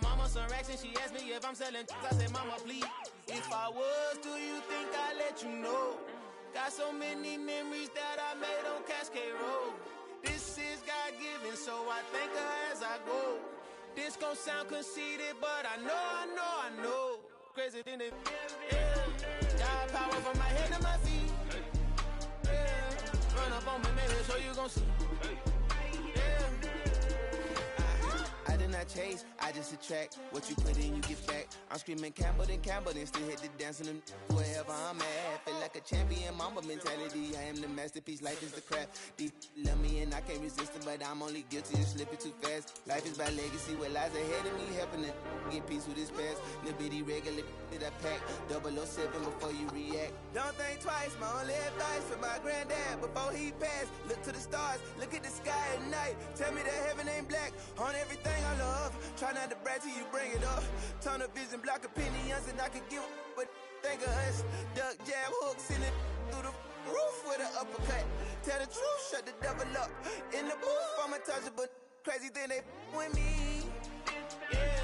my mama some racks and she asked me if I'm selling I said, mama, please. If I was, do you think I'd let you know? Got so many memories that I made on Cascade Road. This is God-given, so I thank her as I go. This gon' sound conceited, but I know. Crazy thing that, yeah. Got power from my head to my feet. Yeah. Run up on me, maybe so you gon' see. Yeah. I did not chase, I just attract. What you put in, you get back. I'm screaming Campbell, then still hit the dance and wherever I'm at. Feel like a champion, mama mentality. I am the masterpiece, life is the crap. Deep love me and I can't resist it, but I'm only guilty of slipping too fast. Life is by legacy, what lies ahead of me, helping to get peace with this past. Little bitty regular that I pack, 007 before you react. Don't think twice, my only advice for my granddad before he passed. Look to the stars, look at the sky at night. Tell me that heaven ain't black on everything I love. Try not to brag till you bring it up. Tunnel vision, block opinions, and I could give but think of us. Duck jab hooks in it through the roof with an uppercut. Tell the truth, shut the devil up. In the booth, I'm untouchable. Crazy thing they with me. Yeah,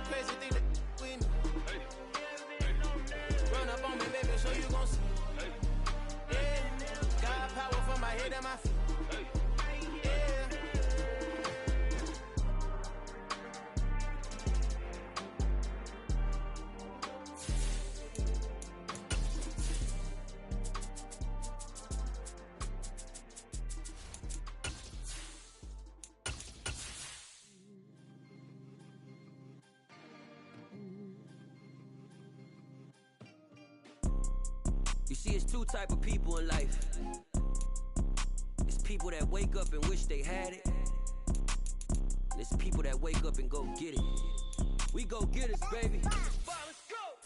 crazy thing they with me. Run up on me, baby, so you gon' see. Yeah, got power from my head and my feet. You see, it's two type of people in life. It's people that wake up and wish they had it. And it's people that wake up and go get it. We go get it, baby.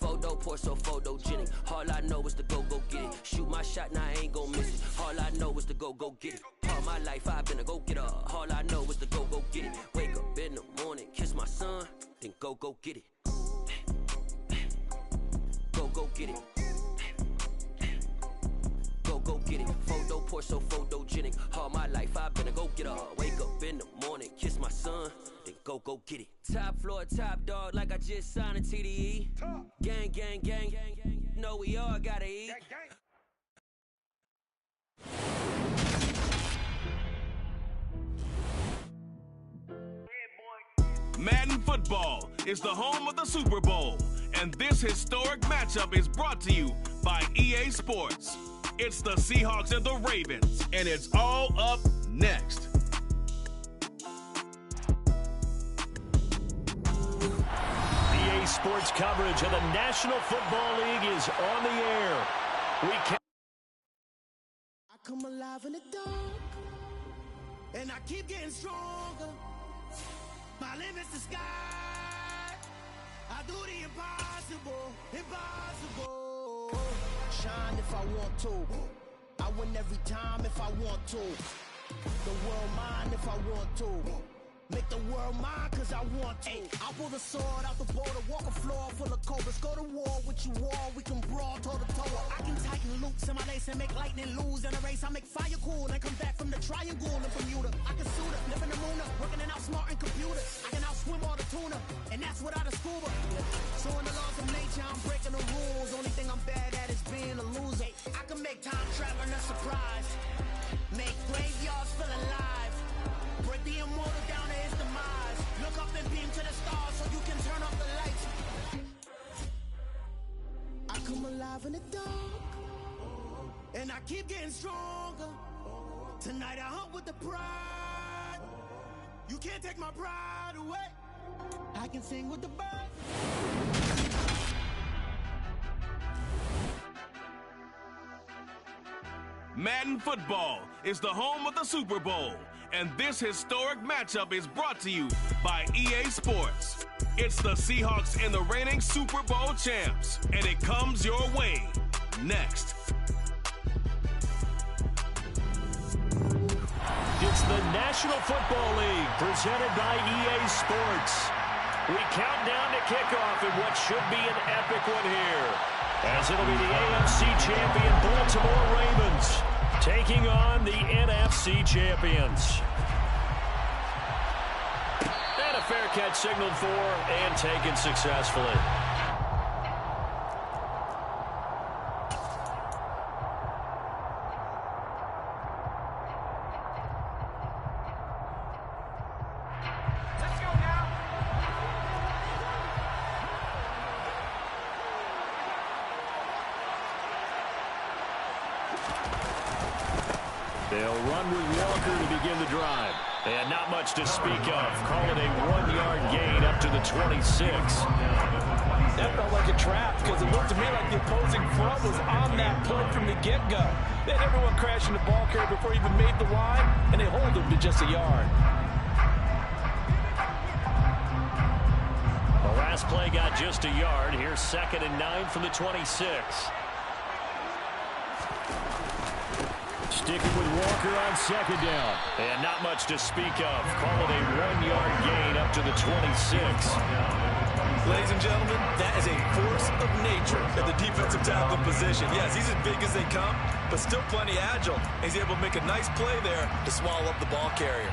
Photo poor, so photogenic. All I know is to go get it. Shoot my shot, now I ain't gon' miss it. All I know is to go get it. All my life I've been a go-getter. All I know is to go get it. Wake up in the morning, kiss my son, then go get it. Go get it. Go get it. Photo poor, so photogenic. All my life I've been a go-getter. Wake up in the morning, kiss my son, then go get it. Top floor, top dog, like I just signed a TDE. Gang, gang, gang, gang, gang. Know we all gotta eat. Madden Football is the home of the Super Bowl, and this historic matchup is brought to you by EA Sports. It's the Seahawks and the Ravens, and it's all up next. EA Sports coverage of the National Football League is on the air. I come alive in the dark, and I keep getting stronger. My limit's the sky. I do the impossible, impossible. Shine if I want to. I win every time if I want to. The world mine if I want to. Make the world mine cause I want to. I'll pull the sword out the border, walk a floor full of cobras. Go to war with you all, we can brawl toe to toe. I can tighten loops in my lace and make lightning lose in a race. I make fire cool and come back from the triangle in Bermuda. I can suit up, live in the moon up, working and outsmarting computers. I can outswim all the tuna, and that's without a scuba. So in the laws of nature, I'm breaking the rules. Only thing I'm bad at is being a loser. I can make time traveling a surprise, make graveyards feel alive. Break the immortal down to his demise. Look up and beam to the stars so you can turn off the lights. I come alive in the dark, and I keep getting stronger. Tonight I hunt with the pride. You can't take my pride away. I can sing with the birds. Madden Football is the home of the Super Bowl, and this historic matchup is brought to you by EA Sports. It's the Seahawks and the reigning Super Bowl champs, and it comes your way next. It's the National Football League presented by EA Sports. We count down to kickoff in what should be an epic one here, as it'll be the AFC champion Baltimore Ravens taking on the NFC champions. And a fair catch signaled for and taken successfully. They'll run with Walker to begin the drive. And not much to speak of. Call it a 1-yard gain up to the 26. That felt like a trap because it looked to me like the opposing front was on that play from the get-go. They had everyone crashing the ball carrier before he even made the line, and they hold him to just a yard. The last play got just a yard. Here's 2nd and 9 from the 26. Sticking with Walker on 2nd down. And not much to speak of. Call it a 1-yard gain up to the 26. Ladies and gentlemen, that is a force of nature at the defensive tackle position. Yes, he's as big as they come, but still plenty agile. He's able to make a nice play there to swallow up the ball carrier.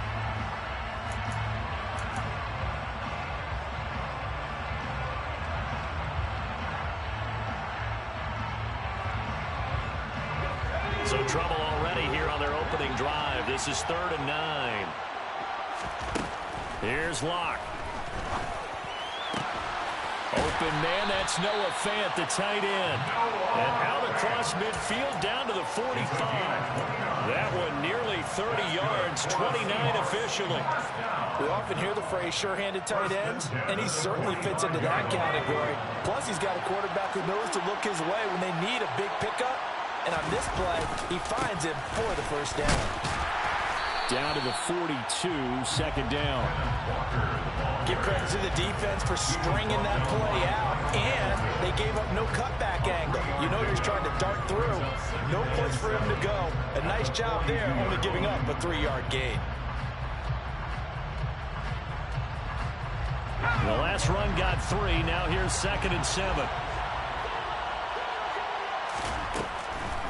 So trouble already here on their opening drive. This is 3rd and 9. Here's Locke. Open man, that's Noah Fant, the tight end. And out across midfield down to the 45. That one nearly 30 yards, 29 officially. We often hear the phrase sure-handed tight ends, and he certainly fits into that category. Plus, he's got a quarterback who knows to look his way when they need a big pickup. And on this play, he finds him for the first down. Down to the 42, 2nd down. Give credit to the defense for stringing that play out, and they gave up no cutback angle. You know he's trying to dart through. No place for him to go. A nice job there, only giving up a 3-yard gain. The last run got 3. Now here's 2nd and 7.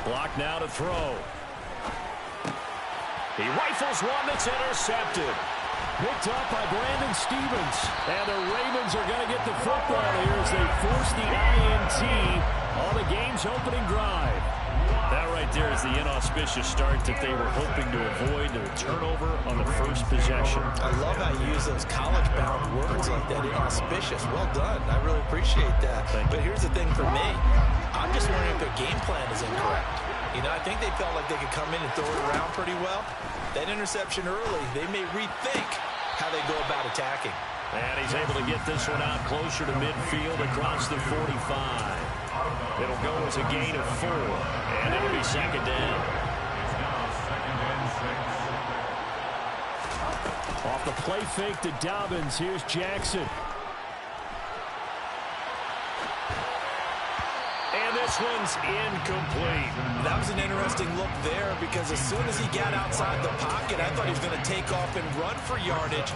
Block now to throw. He rifles one that's intercepted. Picked up by Brandon Stevens. And the Ravens are going to get the football here as they force the INT on the game's opening drive. That right there is the inauspicious start that they were hoping to avoid, the turnover on the first possession. I love how you use those college-bound words like that, inauspicious. Well done. I really appreciate that. But here's the thing for me. I'm just wondering if their game plan is incorrect. You know, I think they felt like they could come in and throw it around pretty well. That interception early, they may rethink how they go about attacking. And he's able to get this one out closer to midfield across the 45. It'll go as a gain of 4, and it'll be 2nd down. Off the play fake to Dobbins, here's Jackson. And this one's incomplete. That was an interesting look there because as soon as he got outside the pocket, I thought he was going to take off and run for yardage.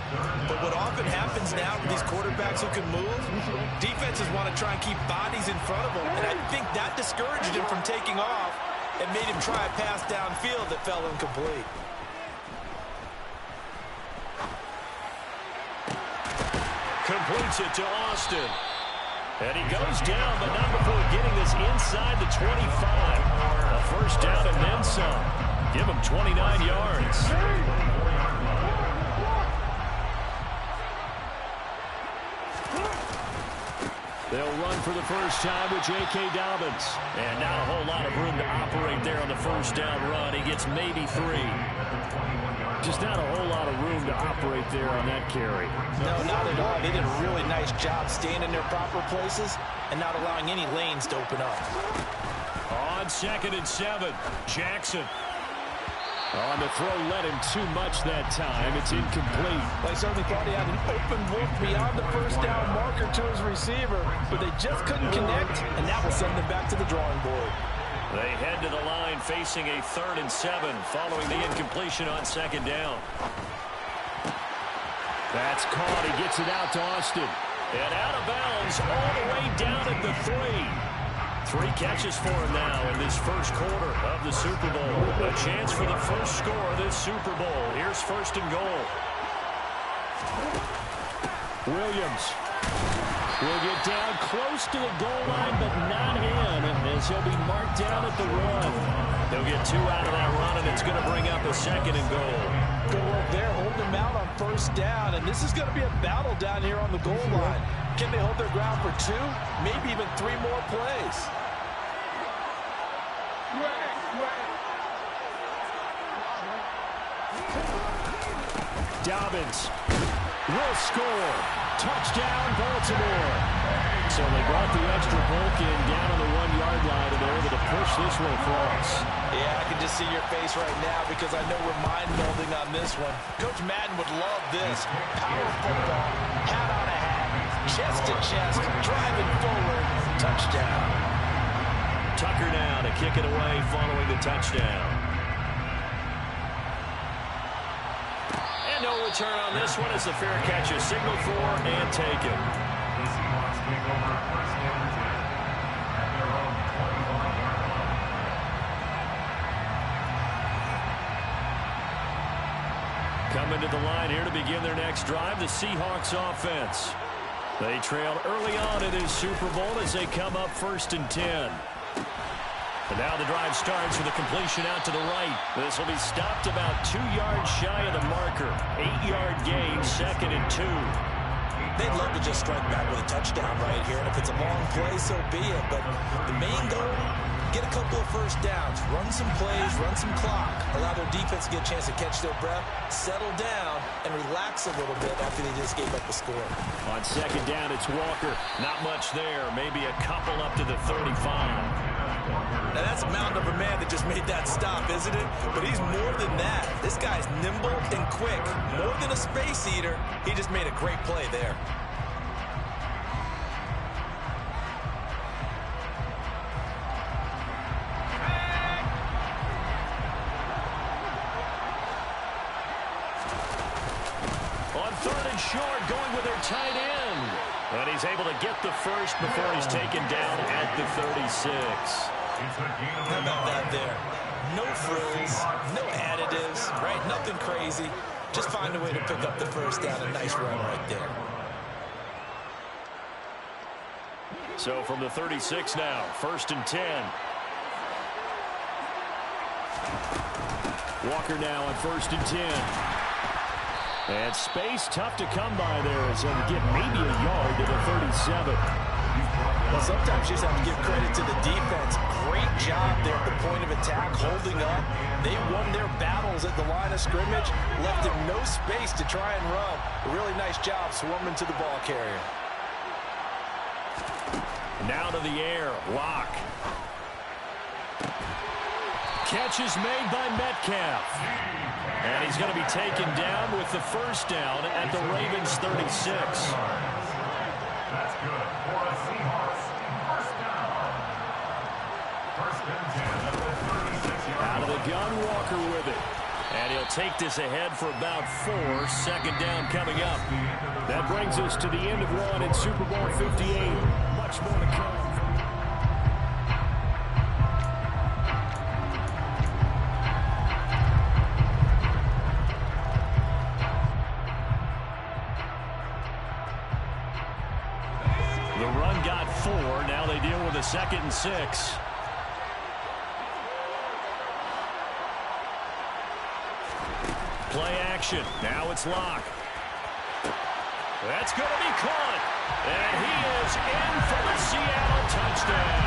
But what often happens now with these quarterbacks who can move, defenses want to try and keep bodies in front of them. And I think that discouraged him from taking off and made him try a pass downfield that fell incomplete. Completes it to Austin. And he goes down, but not before getting this inside the 25. A first down and then some. Give him 29 yards. They'll run for the first time with J.K. Dobbins. And not a whole lot of room to operate there on the first down run. He gets maybe 3. Just not a whole lot of room to operate there on that carry. No, not at all. They did a really nice job staying in their proper places and not allowing any lanes to open up. On 2nd and 7, Jackson. On the throw, led him too much that time. It's incomplete. They certainly thought he had an open look beyond the first down marker to his receiver, but they just couldn't connect, and that will send them back to the drawing board. They head to the line facing a 3rd and 7 following the incompletion on 2nd down. That's caught. He gets it out to Austin. And out of bounds all the way down at the 3. 3 catches for him now in this first quarter of the Super Bowl. A chance for the first score of this Super Bowl. Here's 1st and goal. Williams will get down close to the goal line, but not in, as he'll be marked down at the 1. They'll get 2 out of that run, and it's going to bring up a 2nd and goal. Good work there, holding them out on 1st down, and this is going to be a battle down here on the goal line. Can they hold their ground for 2, maybe even 3 more plays? Dobbins will score. Touchdown, Baltimore. So they brought the extra bulk in down on the 1-yard line, and they're able to push this one across. Yeah, I can just see your face right now because I know we're mind-melding on this one. Coach Madden would love this. Power football, hat on a hat, chest to chest, driving forward, touchdown. Tucker now to kick it away following the touchdown. And no return on this one as the fair catch is signaled for and taken. Coming to the line here to begin their next drive, the Seahawks offense. They trailed early on in this Super Bowl as they come up 1st and 10. And now the drive starts with a completion out to the right. This will be stopped about 2 yards shy of the marker. 8-yard gain, 2nd and 2. They'd love to just strike back with a touchdown right here, and if it's a long play, so be it. But the main goal, get a couple of 1st downs, run some plays, run some clock, allow their defense to get a chance to catch their breath, settle down, and relax a little bit after they just gave up the score. On 2nd down, it's Walker. Not much there, maybe a couple up to the 35. Now, that's a mountain of a man that just made that stop, isn't it? But he's more than that. This guy's nimble and quick. More than a space eater, he just made a great play there. On 3rd and short, going with their tight end. And he's able to get the first before he's taken down at the 36. How about that there? No frills, no additives, right? Nothing crazy. Just find a way to pick up the 1st down. A nice run right there. So from the 36 now, 1st and 10. Walker now on 1st and 10. And space tough to come by there as they get maybe a yard to the 37. Well, sometimes you just have to give credit to the defense. Great job there at the point of attack, holding up. They won their battles at the line of scrimmage, left him no space to try and run. A really nice job swarming to the ball carrier. Now to the air, Locke. Catch is made by Metcalf. And he's going to be taken down with the 1st down at the Ravens 36. That's good for a Seahawks 1st down. 1st and 10 at the 36-yard line. Out of the gun, Walker with it. And he'll take this ahead for about 4. 2nd down coming up. That brings us to the end of 1 in Super Bowl 58. Much more to come. The run got 4. Now they deal with a 2nd and 6. Play action. Now it's Locke. That's going to be caught. And he is in for the Seattle touchdown.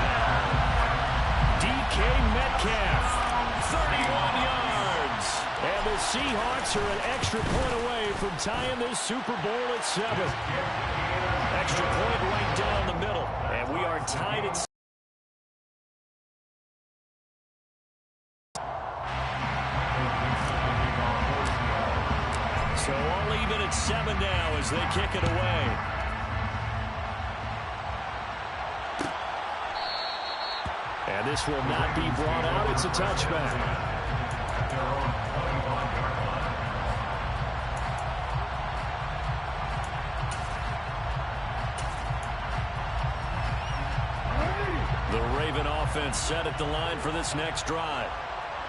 DK Metcalf, 31 yards. And the Seahawks are an extra point away from tying this Super Bowl at 7. Extra point right down the middle. And we are tied at 7. So all even at 7 now as they kick it away. And this will not be brought out. It's a touchback. The Raven offense set at the line for this next drive.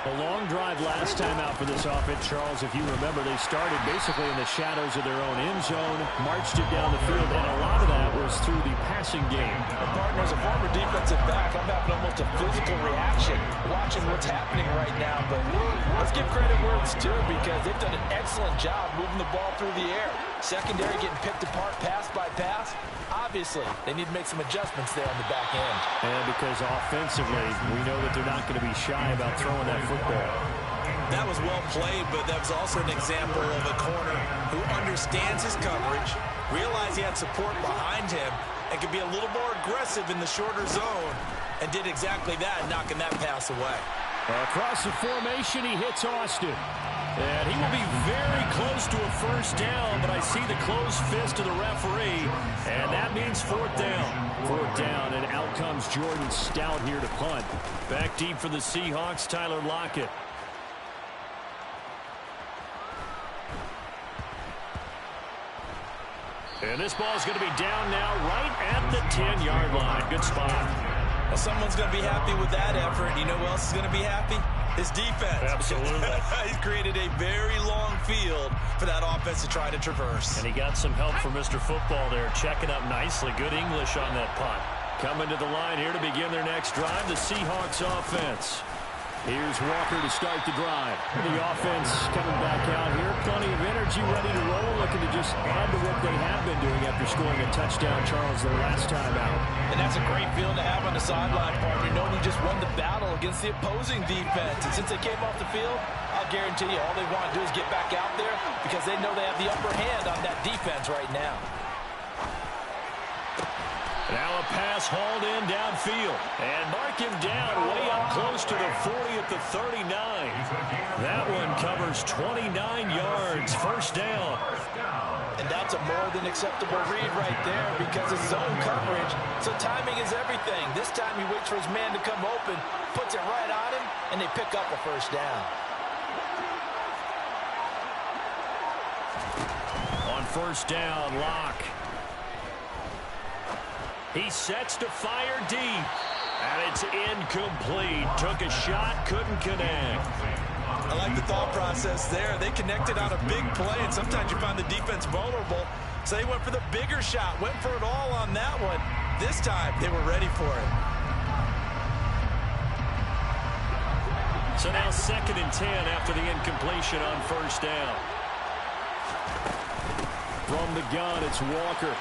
A long drive last time out for this offense, Charles. If you remember, they started basically in the shadows of their own end zone, marched it down the field, and a lot of that was through the passing game. Partner, as a former defensive back, I'm having almost a physical reaction watching what's happening right now. But let's give credit where it's due, because they've done an excellent job moving the ball through the air. Secondary getting picked apart pass by pass. Obviously, they need to make some adjustments there on the back end. And because offensively, we know that they're not going to be shy about throwing that football. That was well played, but that was also an example of a corner who understands his coverage, realized he had support behind him, and could be a little more aggressive in the shorter zone, and did exactly that, knocking that pass away. Across the formation, he hits Austin. And he will be very close to a first down, but I see the closed fist of the referee, and that means fourth down. Fourth down, and out comes Jordan Stout here to punt. Back deep for the Seahawks, Tyler Lockett. And this ball is going to be down now right at the 10-yard line. Good spot. Well, someone's going to be happy with that effort. You know who else is going to be happy? His defense. Absolutely. He's created a very long field for that offense to try to traverse. And he got some help from Mr. Football there, checking up nicely. Good English on that punt. Coming to the line here to begin their next drive, the Seahawks offense. Here's Walker to start the drive. The offense coming back out here. Plenty of energy, ready to roll, looking to just add to what they have been doing after scoring a touchdown, Charles, their last time out. And that's a great feeling to have on the sideline, partner, knowing you just won the battle against the opposing defense. And since they came off the field, I'll guarantee you all they want to do is get back out there, because they know they have the upper hand on that defense right now. Now a pass hauled in downfield. And mark him down way up close to the 40 at the 39. That one covers 29 yards. First down. And that's a more than acceptable read right there, because it's zone coverage. So timing is everything. This time he waits for his man to come open, puts it right on him, and they pick up a first down. On first down, Locke. He sets to fire deep, and it's incomplete. Took a shot, couldn't connect. I like the thought process there. They connected on a big play, and sometimes you find the defense vulnerable. So they went for the bigger shot, went for it all on that one. This time, they were ready for it. So now 2nd and 10 after the incompletion on first down. From the gun, it's Walker.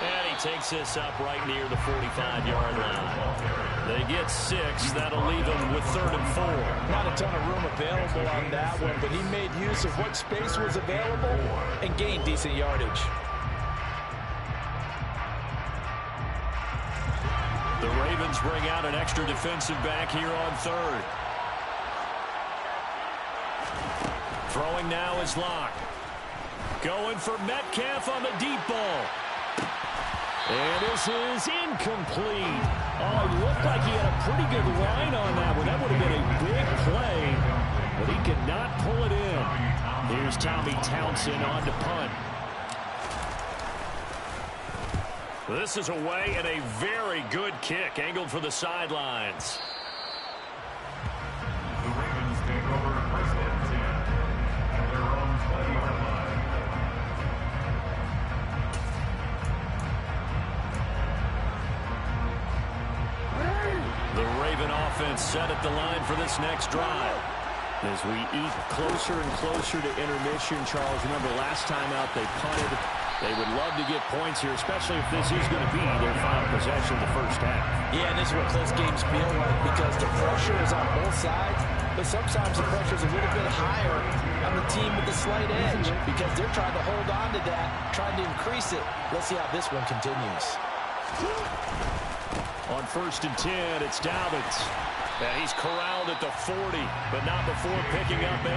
And he takes this up right near the 45-yard line. They get 6. That'll leave them with 3rd and 4. Not a ton of room available on that one, but he made use of what space was available and gained decent yardage. The Ravens bring out an extra defensive back here on 3rd. Throwing now is Locke. Going for Metcalf on the deep ball. And this is incomplete. Oh, it looked like he had a pretty good line on that one. That would have been a big play, but he could not pull it in. Here's Tommy Townsend on to punt. This is away, and a very good kick angled for the sidelines. The Ravens take over 1st and 10 at their own 20-yard line. The Raven offense set at the line for this next drive. As we eat closer and closer to intermission, Charles, remember last time out they punted. They would love to get points here, especially if this is going to be their final possession of the first half. Yeah, and this is what close games feel like, because the pressure is on both sides, but sometimes the pressure is a little bit higher on the team with the slight edge, because they're trying to hold on to that, trying to increase it. Let's see how this one continues. On 1st and 10, it's Dobbins. And he's corralled at the 40, but not before picking up 8.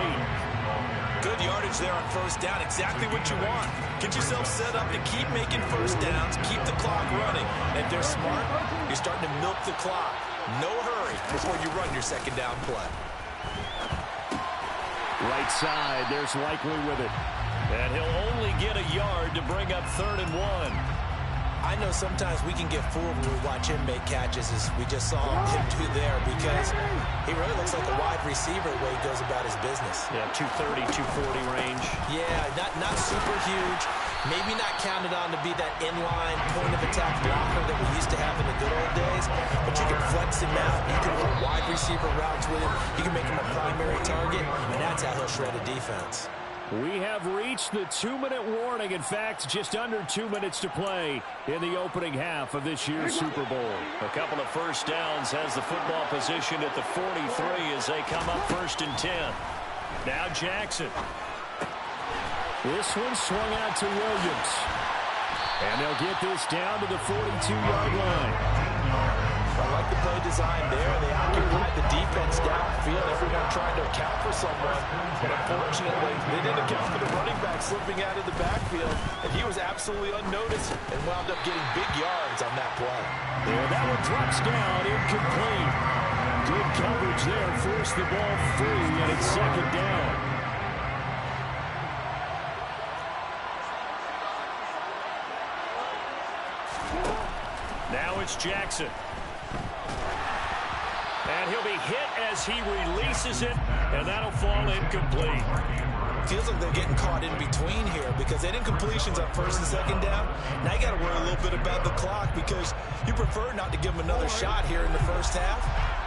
Good yardage there on first down. Exactly what you want. Get yourself set up to keep making first downs, keep the clock running. And if they're smart, you're starting to milk the clock. No hurry before you run your 2nd down play. Right side, there's Likely with it. And he'll only get a yard to bring up 3rd and 1. I know sometimes we can get fooled when we watch him make catches, as we just saw him do there, because he really looks like a wide receiver the way he goes about his business. Yeah, 230, 240 range. Yeah, not super huge. Maybe not counted on to be that inline point-of-attack blocker that we used to have in the good old days, but you can flex him out. You can run wide receiver routes with him. You can make him a primary target, and that's how he'll shred a defense. We have reached the 2-minute warning. In fact, just under 2 minutes to play in the opening half of this year's Super Bowl. A couple of first downs has the football position at the 43 as they come up 1st and 10. Now Jackson. This one swung out to Williams. And they'll get this down to the 42-yard line. I like the play design there. They occupied the defense downfield. Everyone trying to account for someone. But unfortunately, they didn't account for the running back slipping out of the backfield. And he was absolutely unnoticed and wound up getting big yards on that play. Yeah, that one drops down, incomplete. Good coverage there. Forced the ball free, and it's 2nd down. Now it's Jackson. And he'll be hit as he releases it, and that'll fall incomplete. Feels like they're getting caught in between here because they didn't completions on 1st and 2nd down. Now you got to worry a little bit about the clock because you prefer not to give them another shot here in the first half.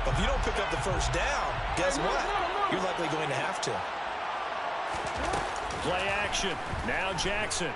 But if you don't pick up the 1st down, guess what? You're likely going to have to. Play action. Now Jackson.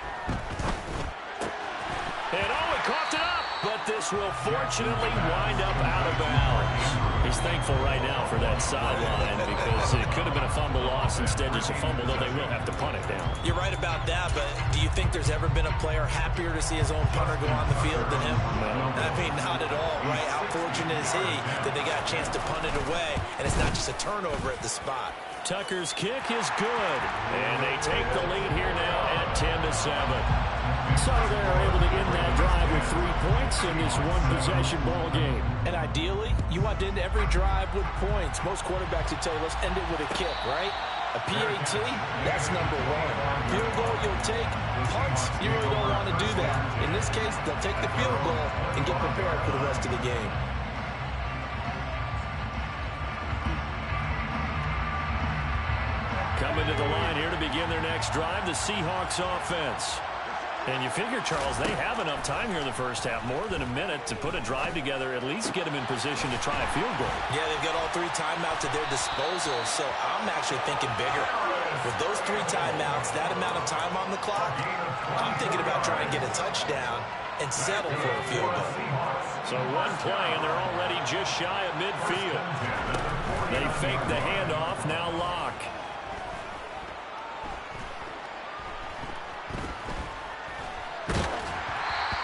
And he coughed it up, but this will fortunately wind up out of bounds. He's thankful right now for that sideline because it could have been a fumble loss, instead just a fumble, though they will have to punt it down. You're right about that, but do you think there's ever been a player happier to see his own punter go on the field than him? No. I mean, not at all, right? How fortunate is he that they got a chance to punt it away, and it's not just a turnover at the spot. Tucker's kick is good, and they take the lead here now at 10-7. So they're able to end that drive with 3 points in this one-possession ball game. And ideally, you want to end every drive with points. Most quarterbacks would tell you, let's end it with a kick, right? A PAT, that's number 1. Field goal, you'll take. Punts, you really don't want to do that. In this case, they'll take the field goal and get prepared for the rest of the game. Coming to the line here to begin their next drive, the Seahawks offense. And you figure, Charles, they have enough time here in the first half, more than a minute, to put a drive together, at least get them in position to try a field goal. Yeah, they've got all 3 timeouts at their disposal, so I'm actually thinking bigger. With those 3 timeouts, that amount of time on the clock, I'm thinking about trying to get a touchdown and settle for a field goal. So one play, and they're already just shy of midfield. They fake the handoff, now Lock.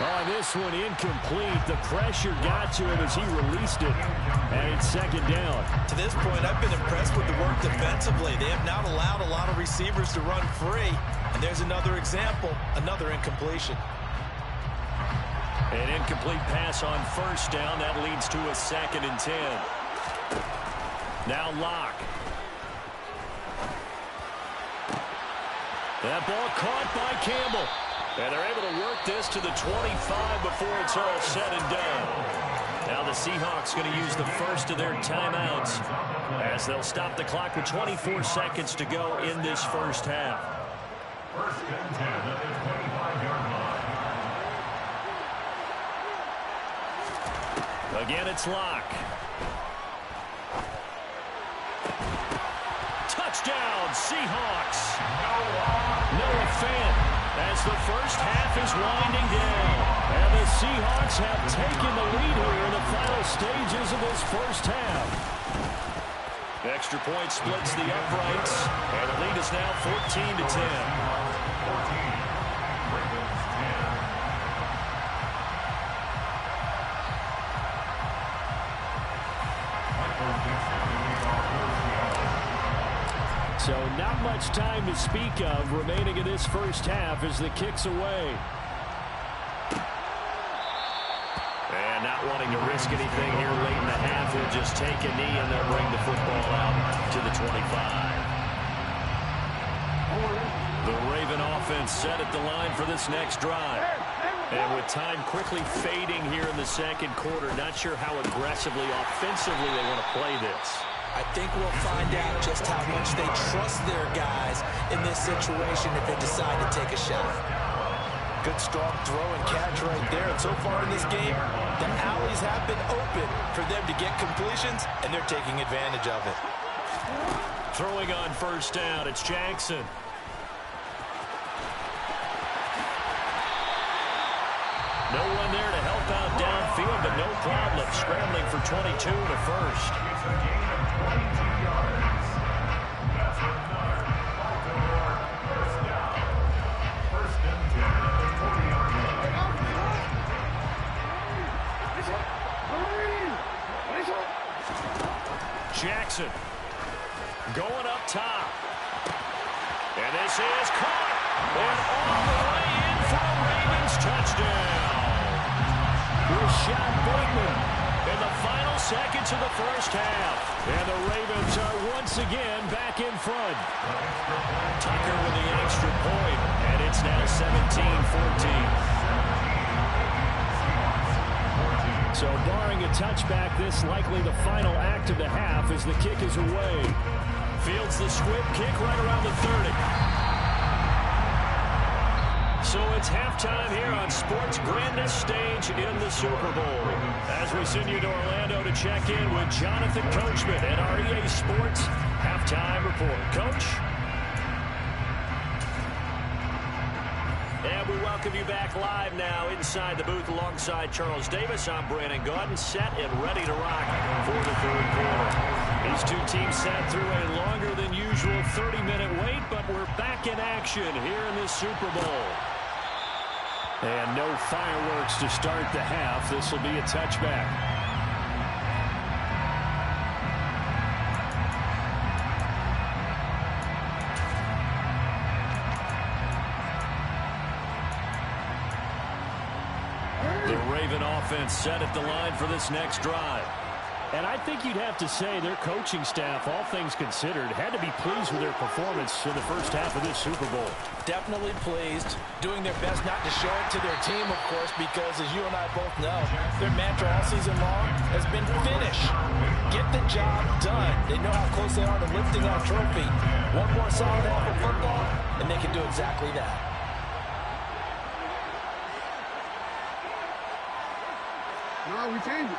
Oh, this one incomplete. The pressure got to him as he released it. And it's 2nd down. To this point, I've been impressed with the work defensively. They have not allowed a lot of receivers to run free. And there's another example, another incompletion. An incomplete pass on 1st down. That leads to a 2nd and 10. Now Lock. That ball caught by Campbell. And they're able to work this to the 25 before it's all said and done. Now the Seahawks going to use the first of their timeouts as they'll stop the clock with 24 seconds to go in this first half. 1st and 10 at the 25-yard line. Again, it's Lock. Touchdown, Seahawks. Noah Fant. As the first half is winding down. And the Seahawks have taken the lead here in the final stages of this first half. Extra point splits the uprights. And the lead is now 14-10. So not much time to speak of remaining in this first half as the kick's away. And not wanting to risk anything here late in the half, he'll just take a knee and they'll bring the football out to the 25. The Raven offense set at the line for this next drive. And with time quickly fading here in the second quarter, not sure how aggressively, offensively they want to play this. I think we'll find out just how much they trust their guys in this situation if they decide to take a shot. Good strong throw and catch right there. And so far in this game, the alleys have been open for them to get completions, and they're taking advantage of it. Throwing on first down, it's Jackson. No one there to help out downfield, but no problem. Scrambling for 22 and a first. It's a gain of 22 yards. That's another Baltimore first down. First and 10 at the 40-yard line. Jackson going up top. And this is caught. And all the way in for a Ravens touchdown. Rashad Bateman in the final seconds of the first half. And the Ravens are once again back in front. Tucker with the extra point. And it's now 17-14. So barring a touchback, this likely the final act of the half as the kick is away. Fields the squib kick right around the 30. So it's halftime here on sports' grandest stage in the Super Bowl. As we send you to Orlando to check in with Jonathan Coachman at our EA Sports Halftime Report. Coach? And we welcome you back live now inside the booth alongside Charles Davis. I'm Brandon Gaudin, set and ready to rock for the third quarter. These two teams sat through a longer than usual 30-minute wait, but we're back in action here in the Super Bowl. And no fireworks to start the half. This will be a touchback. The Raven offense set at the line for this next drive. And I think you'd have to say their coaching staff, all things considered, had to be pleased with their performance in the first half of this Super Bowl. Definitely pleased, doing their best not to show it to their team, of course, because as you and I both know, their mantra all season long has been finish. Get the job done. They know how close they are to lifting that trophy. One more solid half of football, and they can do exactly that. No, we changed it.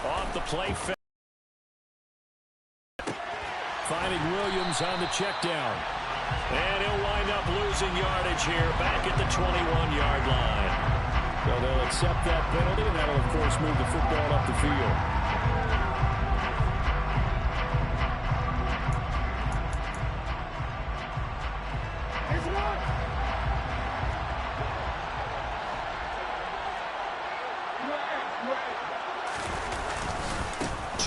Off the play. Finding Williams on the check down. And he'll wind up losing yardage here back at the 21-yard line. So they'll accept that penalty, and that'll, of course, move the football up the field.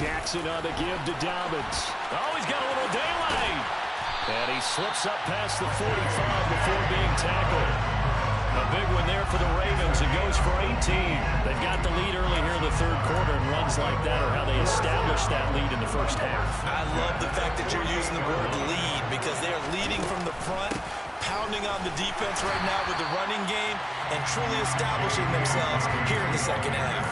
Jackson on the give to Dobbins. Oh, he's got a little daylight. And he slips up past the 45 before being tackled. A big one there for the Ravens. It goes for 18. They've got the lead early here in the third quarter, and runs like that are how they establish that lead in the first half. I love the fact that you're using the word lead because they are leading from the front, pounding on the defense right now with the running game, and truly establishing themselves here in the second half.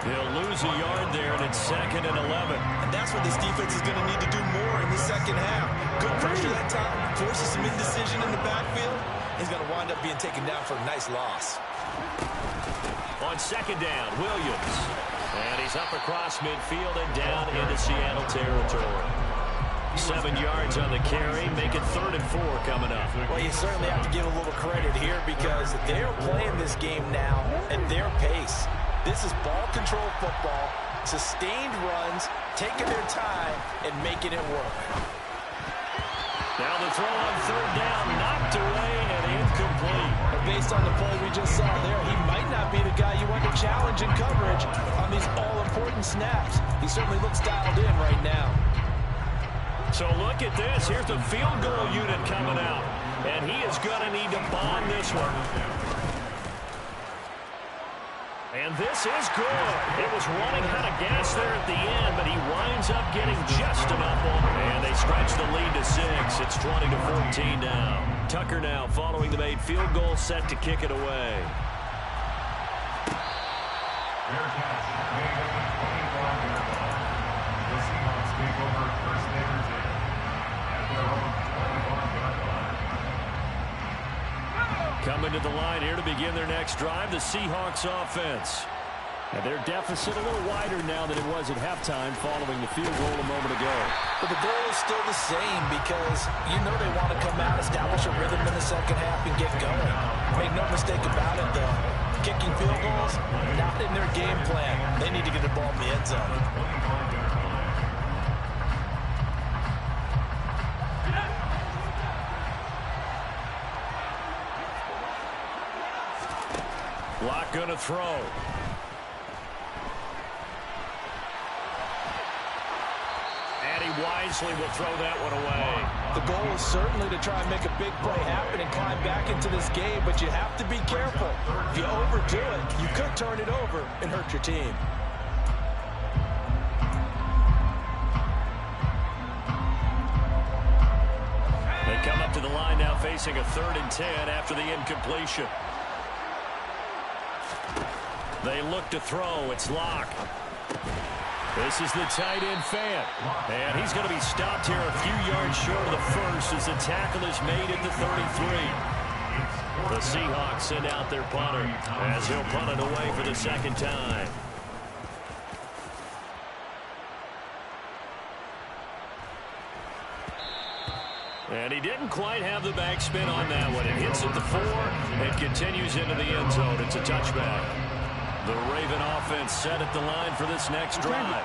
They'll lose a yard there, and it's 2nd and 11. And that's what this defense is going to need to do more in the second half. Good pressure that time, forces some indecision in the backfield. He's going to wind up being taken down for a nice loss. On second down, Williams. And he's up across midfield and down into Seattle territory. 7 yards on the carry, make it 3rd and 4 coming up. Well, you certainly have to give a little credit here because they're playing this game now at their pace. This is ball control football, sustained runs, taking their time, and making it work. Now the throw on 3rd down, knocked away and incomplete. But based on the play we just saw there, he might not be the guy you want to challenge in coverage on these all-important snaps. He certainly looks dialed in right now. So look at this. Here's the field goal unit coming out. And he is going to need to bomb this one. And this is good. It was running out of gas there at the end, but he winds up getting just enough on it. And they stretch the lead to 6. It's 20-14 now. Tucker now following the made field goal, set to kick it away. Fair catch. Made at the 25-yard line. The Seahawks take over first Neighbors in at their own 25-yard line. Coming to the line here to begin their next drive, the Seahawks offense. And their deficit a little wider now than it was at halftime following the field goal a moment ago. But the goal is still the same because you know they want to come out, establish a rhythm in the second half, and get going. Make no mistake about it, though. Kicking field goals, not in their game plan. They need to get the ball in the end zone. Lock going to throw. And he wisely will throw that one away. The goal is certainly to try and make a big play happen and climb back into this game, but you have to be careful. If you overdo it, you could turn it over and hurt your team. They come up to the line now facing a 3rd and 10 after the incompletion. They look to throw. It's Locke. This is the tight end Fant. And he's going to be stopped here a few yards short of the first as the tackle is made at the 33. The Seahawks send out their punter as he'll punt it away for the second time. And he didn't quite have the backspin on that one. It hits at the 4 and continues into the end zone. It's a touchback. The Raven offense set at the line for this next drive.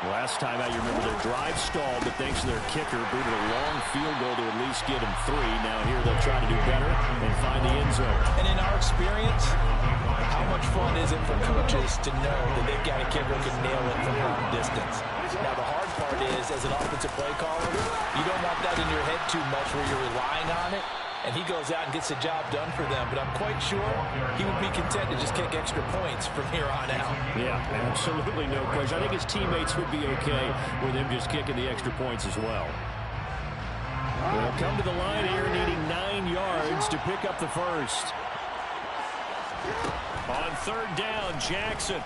Last time out, you remember their drive stalled, but thanks to their kicker, booted a long field goal to at least get them 3. Now here they'll try to do better and find the end zone. And in our experience, how much fun is it for coaches to know that they've got a kicker who can nail it from long distance? Now, the hard part is, as an offensive play caller, you don't want that in your head too much where you're relying on it. And he goes out and gets the job done for them. But I'm quite sure he would be content to just kick extra points from here on out. Yeah, absolutely no question. I think his teammates would be okay with him just kicking the extra points as well. They'll come to the line here needing 9 yards to pick up the first. On 3rd down, Jackson.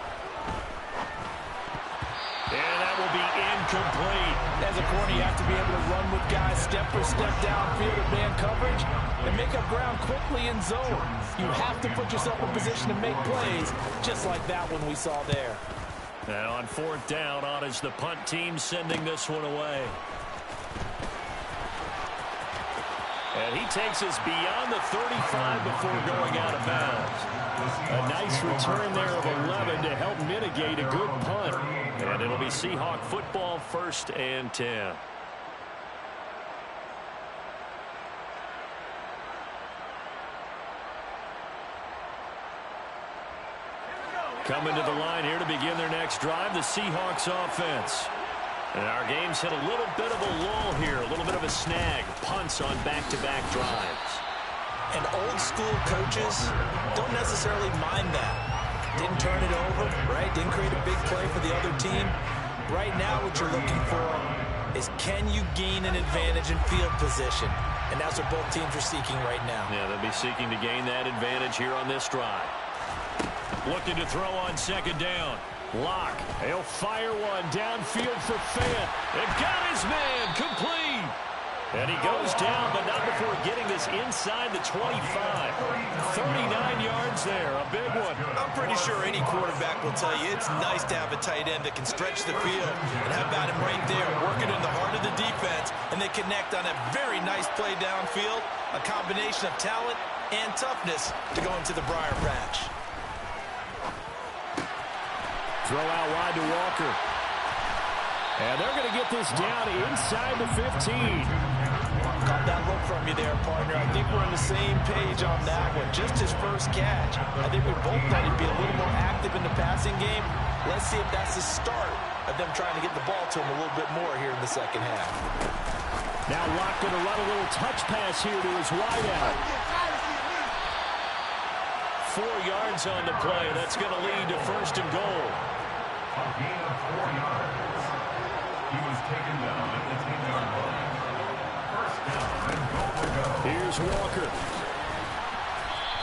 And that will be incomplete. As a corner, you have to be able to run with guys step for step downfield at man coverage and make up ground quickly in zone. You have to put yourself in position to make plays, just like that one we saw there. And on 4th down, on is the punt team sending this one away. And he takes us beyond the 35 before going out of bounds. A nice return there of 11 to help mitigate a good punt. And it'll be Seahawk football, 1st and 10. Coming to the line here to begin their next drive, the Seahawks offense. And our game's hit a little bit of a lull here, a little bit of a snag. Punts on back-to-back drives. And old school coaches don't necessarily mind that. Didn't turn it over, right? Didn't create a big play for the other team. Right now what you're looking for is, can you gain an advantage in field position? And that's what both teams are seeking right now. Yeah, they'll be seeking to gain that advantage here on this drive. Looking to throw on 2nd down. Locke, he'll fire one downfield for Fant. And got his man, complete. And he goes down, but not before getting this inside the 25. 39 yards there, a big one. I'm pretty sure any quarterback will tell you it's nice to have a tight end that can stretch the field. And how about him right there, working in the heart of the defense, and they connect on a very nice play downfield, a combination of talent and toughness to go into the briar patch. Throw out wide to Walker. And they're going to get this down inside the 15. Caught that look from you there, partner. I think we're on the same page on that one. Just his first catch. I think we both thought he'd be a little more active in the passing game. Let's see if that's the start of them trying to get the ball to him a little bit more here in the second half. Now Locke going to run a little touch pass here to his wideout. 4 yards on the play. That's going to lead to 1st and goal. A gain of 4 yards. He was taken down at the 10-yard line. Here's Walker.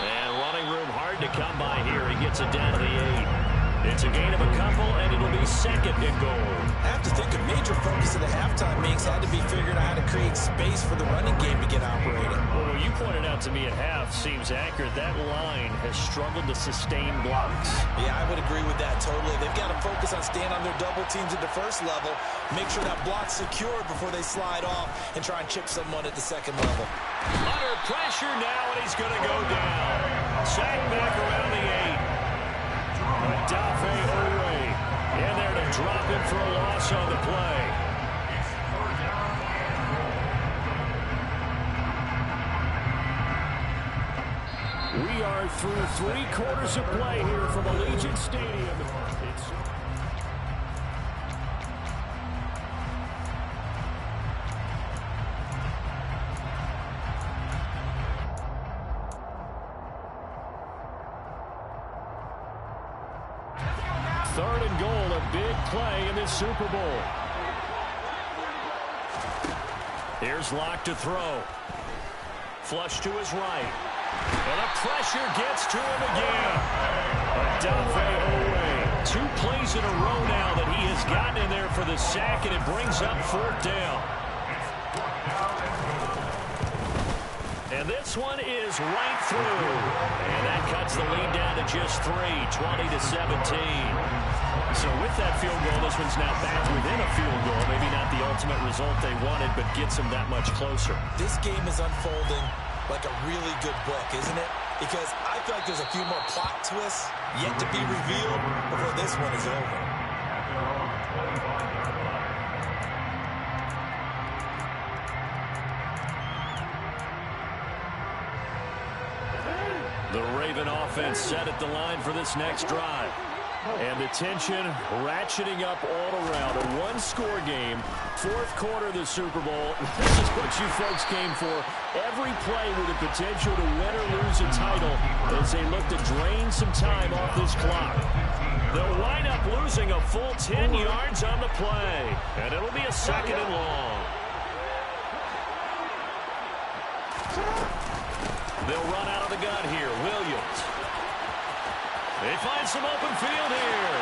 And running room hard to come by here. He gets it down to the 8. It's a gain of a couple, and it'll be second and goal. I have to think a major focus of the halftime meetings had to be figuring out how to create space for the running game to get operating. Well, what you pointed out to me at half seems accurate. That line has struggled to sustain blocks. Yeah, I would agree with that totally. They've got to focus on staying on their double teams at the first level, make sure that block's secured before they slide off and try and chip someone at the second level. Under pressure now, and he's going to go down. Sacked back around the 8. Dafe Owe in there to drop him for a loss on the play. We are through 3 quarters of play here from Allegiant Stadium. Third and goal, a big play in this Super Bowl. Here's Locke to throw. Flush to his right. And the pressure gets to him again. Dafe Owe. 2 plays in a row now that he has gotten in there for the sack, and it brings up 4th down. And this one is right through. And that cuts the lead down to just 3, 20-17. So with that field goal, this one's now back within a field goal. Maybe not the ultimate result they wanted, but gets them that much closer. This game is unfolding like a really good book, isn't it? Because I feel like there's a few more plot twists yet to be revealed before this one is over. The Raven offense set at the line for this next drive. And the tension ratcheting up all around. A 1-score game, 4th quarter of the Super Bowl. This is what you folks came for. Every play with the potential to win or lose a title as they look to drain some time off this clock. They'll wind up losing a full 10 yards on the play. And it'll be a 2nd and long. They'll run out of the gun here. Williams. They find some open field here.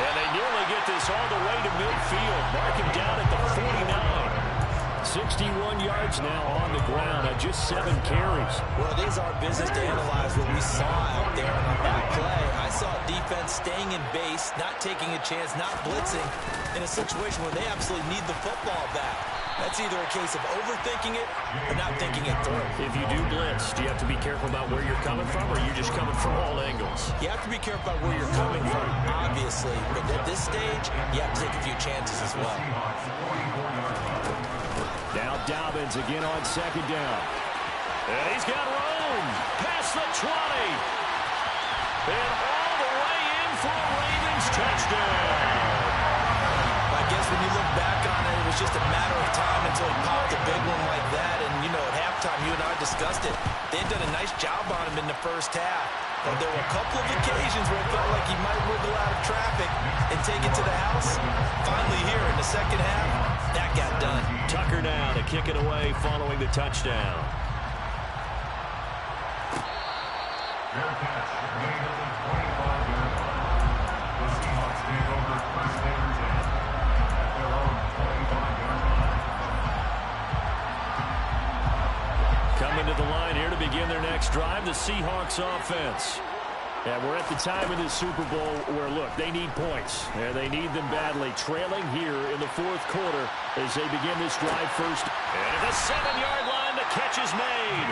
And they nearly get this all the way to midfield. Mark him down at the 49. 61 yards now on the ground on just 7 carries. Well, it is our business to analyze what we saw out there on that play. I saw defense staying in base, not taking a chance, not blitzing in a situation where they absolutely need the football back. That's either a case of overthinking it or not thinking it through. If you do blitz, do you have to be careful about where you're coming from, or are you just coming from all angles? You have to be careful about where you're coming from, obviously. But at this stage, you have to take a few chances as well. Now Dobbins again on 2nd down. And he's got room. Past the 20. And all the way in for a Ravens touchdown. I guess when you look back on it, it was just a matter of time until he popped a big one like that. And, you know, at halftime, you and I discussed it. They had done a nice job on him in the first half. But there were a couple of occasions where it felt like he might wiggle out of traffic and take it to the house. Finally here in the second half, that got done. Tucker now to kick it away following the touchdown. Fair catch, made at the 25-yard line. The Seahawks take over 1st and 10 at their own 25-yard line. Coming to the line here to begin their next drive, the Seahawks offense. And we're at the time of this Super Bowl where, look, they need points. And they need them badly. Trailing here in the 4th quarter as they begin this drive first. And at the 7-yard line, the catch is made.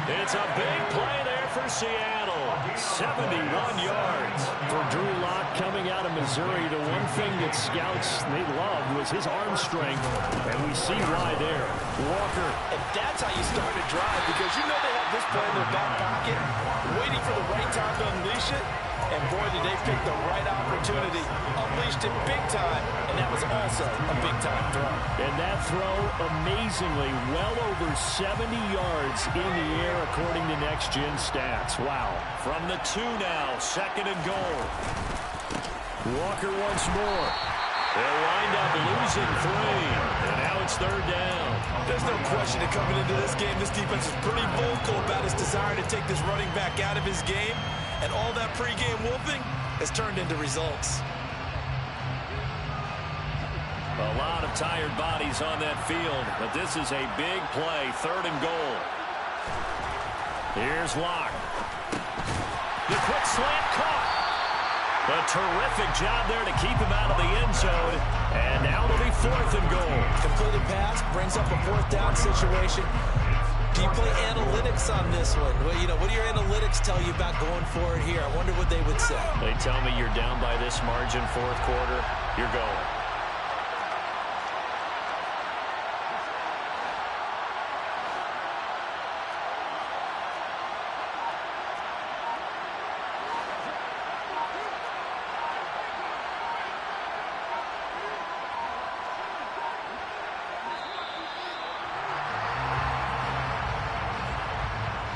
It's a big play there for Seattle. 71 yards for Drew Lock coming out of Missouri. The one thing that scouts they loved was his arm strength, and we see why there. Walker. And that's how you start a drive, because you know they have this play in their back pocket, waiting for the right time to unleash it. And boy, did they pick the right opportunity. Unleashed it big time, and that was also a big-time throw. And that throw, amazingly, well over 70 yards in the air, according to Next Gen Stats. Wow. From the 2 now, 2nd and goal. Walker once more. They'll wind up losing 3. And now it's third down. There's no question that coming into this game, this defense is pretty vocal about his desire to take this running back out of his game. And all that pregame whooping has turned into results. A lot of tired bodies on that field, but this is a big play, 3rd and goal. Here's Locke. The quick slant caught. A terrific job there to keep him out of the end zone. And now it'll be 4th and goal. Completed pass brings up a 4th down situation. Do you play analytics on this one? Well, you know, what do your analytics tell you about going for it here? I wonder what they would say. They tell me you're down by this margin, 4th quarter, you're going.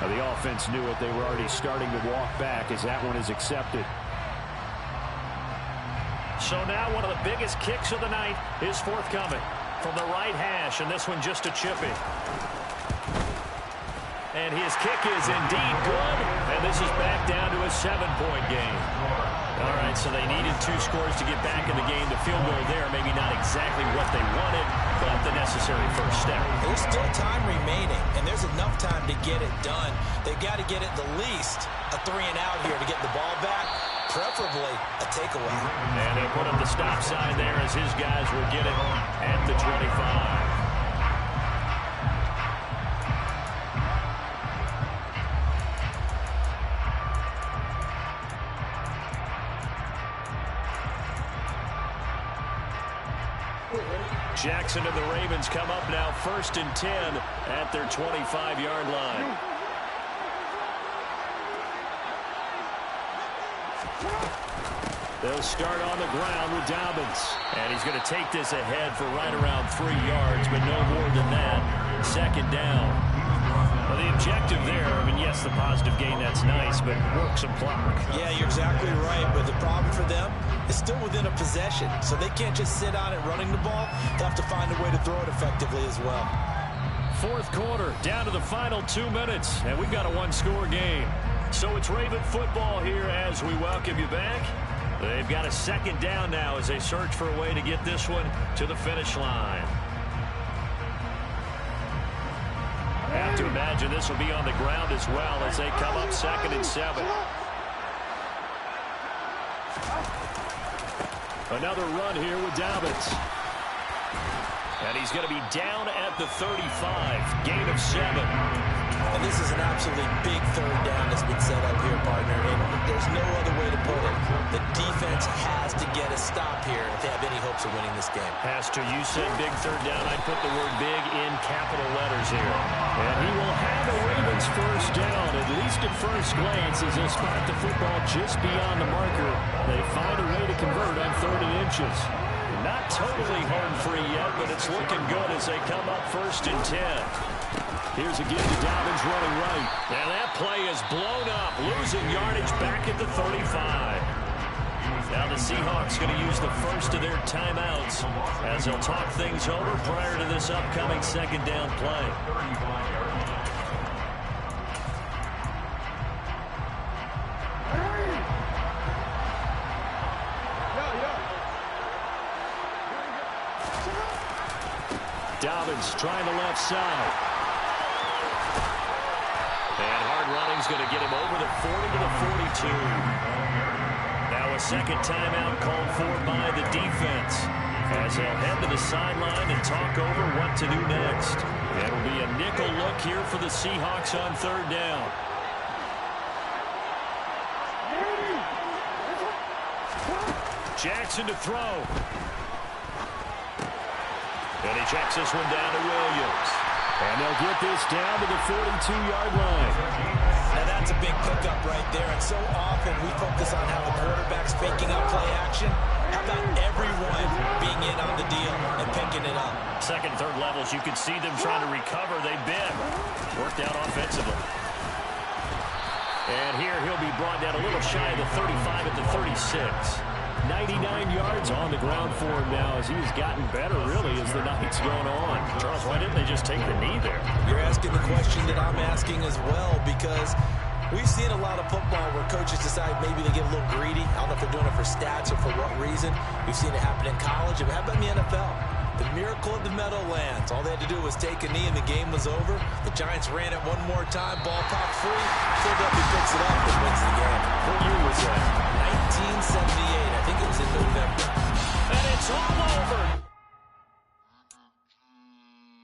The offense knew it. They were already starting to walk back as that one is accepted. So now one of the biggest kicks of the night is forthcoming from the right hash, and this one just a chippy. And his kick is indeed good, and this is back down to a 7-point game. All right, so they needed 2 scores to get back in the game. The field goal there, maybe not exactly what they wanted, but the necessary first step. There's still time remaining, and there's enough time to get it done. They've got to get it the least a 3-and-out here to get the ball back, preferably a takeaway. And they put up the stop sign there as his guys will get it at the 25. Jackson and the Ravens come up now 1st and 10 at their 25-yard line. They'll start on the ground with Dobbins. And he's going to take this ahead for right around 3 yards, but no more than that. 2nd down. Well, the objective there, I mean, yes, the positive gain, that's nice, but work some clock. Yeah, you're exactly right, but the problem for them is still within a possession, so they can't just sit on it running the ball. They'll have to find a way to throw it effectively as well. 4th quarter, down to the final 2 minutes, and we've got a 1-score game. So it's Raven football here as we welcome you back. They've got a 2nd down now as they search for a way to get this one to the finish line. I have to imagine this will be on the ground as well as they come up 2nd and 7. Another run here with Dobbins. And he's going to be down at the 35. Gain of 7. And this is an absolutely big 3rd down that's been set up here, partner. And there's no other way to put it. The defense has to get a stop here if they have any hopes of winning this game. Has to. You said big 3rd down. I'd put the word big in capital letters here. And he will have a Ravens 1st down, at least at first glance, as they spot the football just beyond the marker. They find a way to convert on 3rd and inches. Not totally home free yet, but it's looking good as they come up 1st and 10. Here's again to Dobbins running right. And that play is blown up, losing yardage back at the 35. Now the Seahawks going to use the first of their timeouts as they'll talk things over prior to this upcoming 2nd down play. Dobbins trying the left side. And hard running's going to get him over the 40 to the 42. Now a 2nd timeout called for by the defense as they'll head to the sideline and talk over what to do next. It'll be a nickel look here for the Seahawks on 3rd down. Jackson to throw. And he checks this one down to Williams. And they'll get this down to the 42-yard line. Now that's a big pickup right there. And so often we focus on how the quarterback's faking up play action. How about everyone being in on the deal and picking it up? 2nd, 3rd levels, you can see them trying to recover. They've been worked out offensively. And here he'll be brought down a little shy of the 35 at the 36. 99 yards on the ground for him now as he's gotten better, really, as the night's gone on. Charles, why didn't they just take the knee there? You're asking the question that I'm asking as well, because we've seen a lot of football where coaches decide maybe they get a little greedy. I don't know if they're doing it for stats or for what reason. We've seen it happen in college. It happened in the NFL. The miracle of the Meadowlands. All they had to do was take a knee and the game was over. The Giants ran it one more time. Ball popped free. Philadelphia picks it up. And